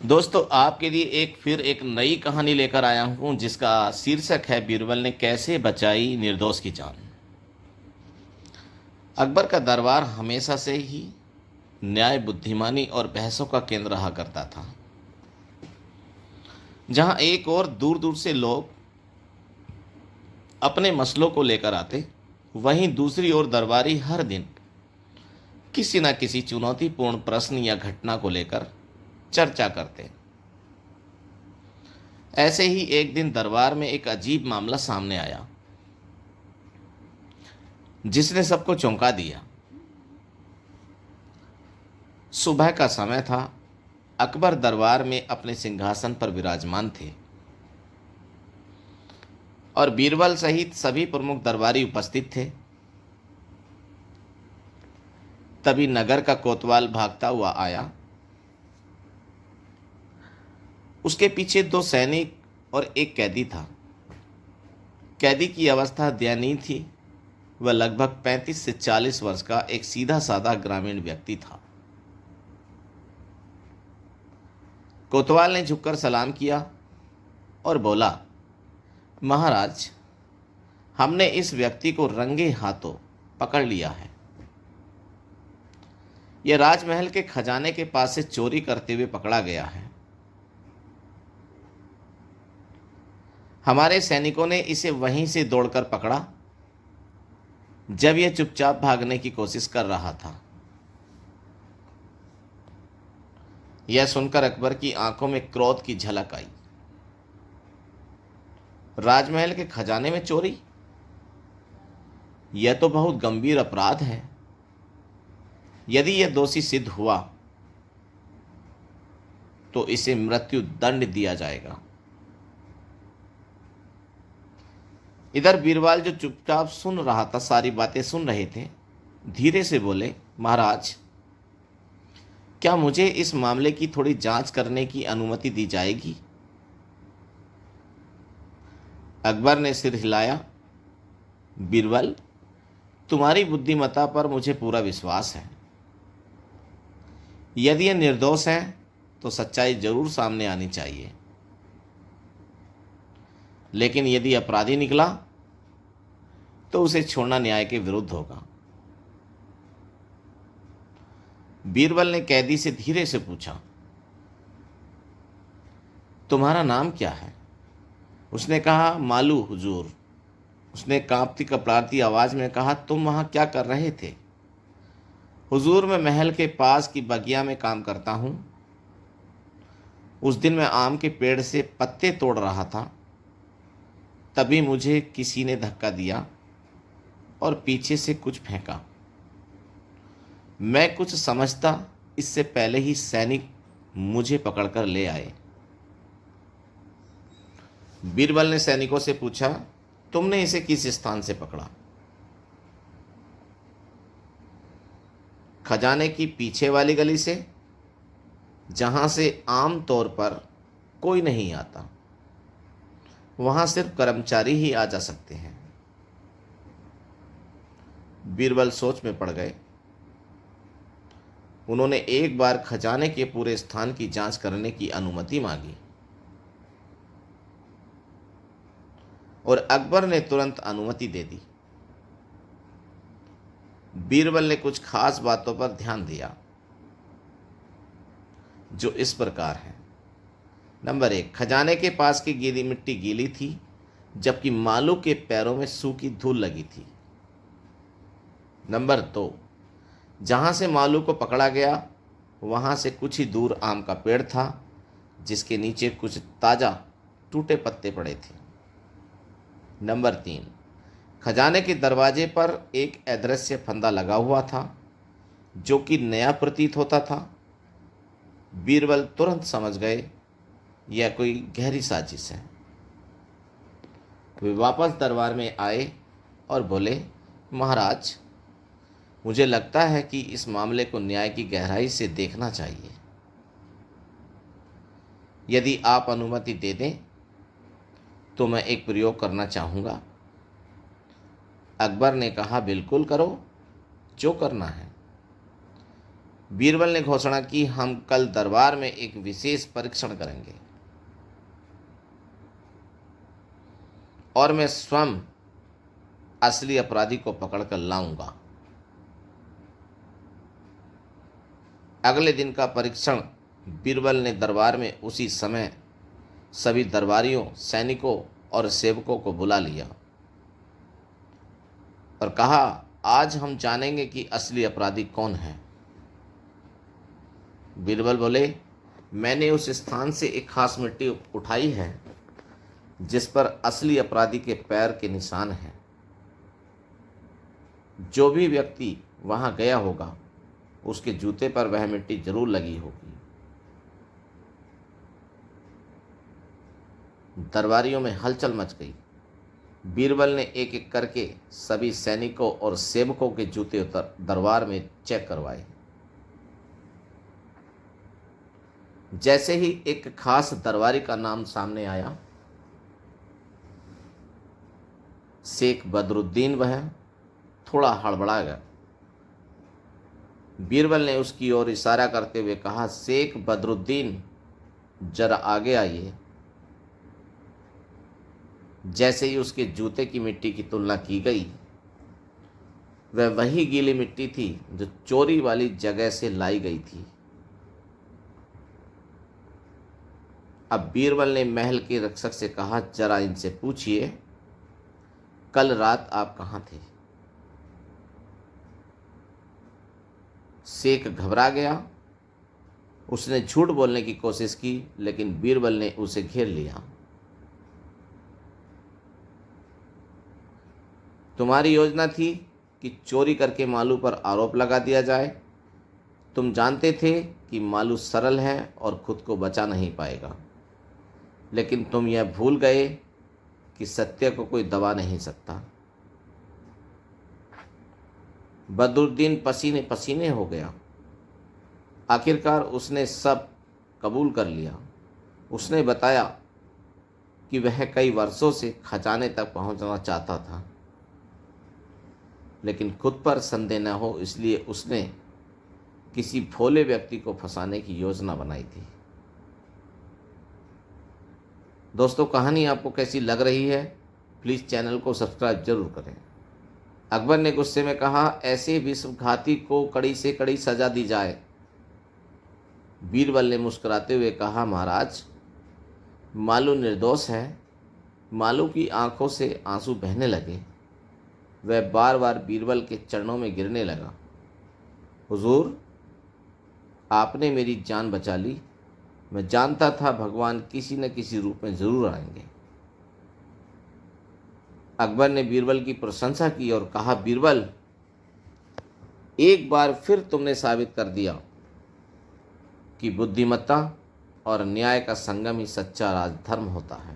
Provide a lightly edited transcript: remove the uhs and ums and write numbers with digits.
दोस्तों आपके लिए फिर एक नई कहानी लेकर आया हूं जिसका शीर्षक है बीरबल ने कैसे बचाई निर्दोष की जान। अकबर का दरबार हमेशा से ही न्याय, बुद्धिमानी और बहसों का केंद्र रहा करता था। जहां एक और दूर दूर से लोग अपने मसलों को लेकर आते, वहीं दूसरी ओर दरबारी हर दिन किसी न किसी चुनौतीपूर्ण प्रश्न या घटना को लेकर चर्चा करते। ऐसे ही एक दिन दरबार में एक अजीब मामला सामने आया जिसने सबको चौंका दिया। सुबह का समय था। अकबर दरबार में अपने सिंहासन पर विराजमान थे और बीरबल सहित सभी प्रमुख दरबारी उपस्थित थे। तभी नगर का कोतवाल भागता हुआ आया। उसके पीछे दो सैनिक और एक कैदी था। कैदी की अवस्था दयनीय थी। वह लगभग 35 से 40 वर्ष का एक सीधा साधा ग्रामीण व्यक्ति था। कोतवाल ने झुककर सलाम किया और बोला, महाराज, हमने इस व्यक्ति को रंगे हाथों पकड़ लिया है। यह राजमहल के खजाने के पास से चोरी करते हुए पकड़ा गया है। हमारे सैनिकों ने इसे वहीं से दौड़कर पकड़ा जब यह चुपचाप भागने की कोशिश कर रहा था। यह सुनकर अकबर की आंखों में क्रोध की झलक आई। राजमहल के खजाने में चोरी, यह तो बहुत गंभीर अपराध है। यदि यह दोषी सिद्ध हुआ तो इसे मृत्यु दंड दिया जाएगा। इधर बीरबल जो चुपचाप सुन रहा था, सारी बातें सुन रहे थे, धीरे से बोले, महाराज, क्या मुझे इस मामले की थोड़ी जांच करने की अनुमति दी जाएगी? अकबर ने सिर हिलाया। बीरबल, तुम्हारी बुद्धिमत्ता पर मुझे पूरा विश्वास है। यदि यह निर्दोष है तो सच्चाई जरूर सामने आनी चाहिए, लेकिन यदि अपराधी निकला तो उसे छोड़ना न्याय के विरुद्ध होगा। बीरबल ने कैदी से धीरे से पूछा, तुम्हारा नाम क्या है? उसने कहा, मालू हुजूर। उसने कांपती कपड़ाती आवाज में कहा, तुम वहां क्या कर रहे थे? हुजूर, मैं महल के पास की बगिया में काम करता हूं। उस दिन मैं आम के पेड़ से पत्ते तोड़ रहा था। तभी मुझे किसी ने धक्का दिया और पीछे से कुछ फेंका। मैं कुछ समझता इससे पहले ही सैनिक मुझे पकड़कर ले आए। बीरबल ने सैनिकों से पूछा, तुमने इसे किस स्थान से पकड़ा? खजाने की पीछे वाली गली से, जहां से आम तौर पर कोई नहीं आता। वहां सिर्फ कर्मचारी ही आ जा सकते हैं। बीरबल सोच में पड़ गए। उन्होंने एक बार खजाने के पूरे स्थान की जांच करने की अनुमति मांगी और अकबर ने तुरंत अनुमति दे दी। बीरबल ने कुछ खास बातों पर ध्यान दिया, जो इस प्रकार है। नंबर 1, खजाने के पास की गीली मिट्टी गीली थी, जबकि मालू के पैरों में सूखी धूल लगी थी। नंबर 2, जहां से मालू को पकड़ा गया वहां से कुछ ही दूर आम का पेड़ था, जिसके नीचे कुछ ताजा टूटे पत्ते पड़े थे। नंबर 3, खजाने के दरवाजे पर एक अदृश्य फंदा लगा हुआ था, जो कि नया प्रतीत होता था। बीरबल तुरंत समझ गए यह कोई गहरी साजिश है। वे वापस दरबार में आए और बोले, महाराज, मुझे लगता है कि इस मामले को न्याय की गहराई से देखना चाहिए। यदि आप अनुमति दे दें तो मैं एक प्रयोग करना चाहूँगा। अकबर ने कहा, बिल्कुल करो, जो करना है। बीरबल ने घोषणा की, हम कल दरबार में एक विशेष परीक्षण करेंगे और मैं स्वयं असली अपराधी को पकड़कर लाऊंगा। अगले दिन का परीक्षण बीरबल ने दरबार में उसी समय सभी दरबारियों, सैनिकों और सेवकों को बुला लिया और कहा, आज हम जानेंगे कि असली अपराधी कौन है। बीरबल बोले, मैंने उस स्थान से एक खास मिट्टी उठाई है जिस पर असली अपराधी के पैर के निशान हैं। जो भी व्यक्ति वहां गया होगा उसके जूते पर वह मिट्टी जरूर लगी होगी। दरबारियों में हलचल मच गई। बीरबल ने एक एक करके सभी सैनिकों और सेवकों के जूते दरबार में चेक करवाए। जैसे ही एक खास दरबारी का नाम सामने आया, शेख बदरुद्दीन, वह थोड़ा हड़बड़ा गया। बीरबल ने उसकी ओर इशारा करते हुए कहा, शेख बदरुद्दीन, जरा आगे आइए। जैसे ही उसके जूते की मिट्टी की तुलना की गई, वह वही गीली मिट्टी थी जो चोरी वाली जगह से लाई गई थी। अब बीरबल ने महल के रक्षक से कहा, जरा इनसे पूछिए, कल रात आप कहाँ थे? शेख घबरा गया। उसने झूठ बोलने की कोशिश की, लेकिन बीरबल ने उसे घेर लिया। तुम्हारी योजना थी कि चोरी करके मालू पर आरोप लगा दिया जाए। तुम जानते थे कि मालू सरल है और खुद को बचा नहीं पाएगा, लेकिन तुम यह भूल गए कि सत्य को कोई दबा नहीं सकता। बदरुद्दीन पसीने पसीने हो गया। आखिरकार उसने सब कबूल कर लिया। उसने बताया कि वह कई वर्षों से खजाने तक पहुंचना चाहता था, लेकिन खुद पर संदेह न हो इसलिए उसने किसी भोले व्यक्ति को फंसाने की योजना बनाई थी। दोस्तों, कहानी आपको कैसी लग रही है? प्लीज़ चैनल को सब्सक्राइब जरूर करें। अकबर ने गुस्से में कहा, ऐसे विश्वघाती को कड़ी से कड़ी सजा दी जाए। बीरबल ने मुस्कुराते हुए कहा, महाराज, मालू निर्दोष है। मालू की आंखों से आंसू बहने लगे। वह बार बार बीरबल के चरणों में गिरने लगा। हुजूर, आपने मेरी जान बचा ली। मैं जानता था भगवान किसी न किसी रूप में जरूर आएंगे। अकबर ने बीरबल की प्रशंसा की और कहा, बीरबल, एक बार फिर तुमने साबित कर दिया कि बुद्धिमत्ता और न्याय का संगम ही सच्चा राजधर्म होता है।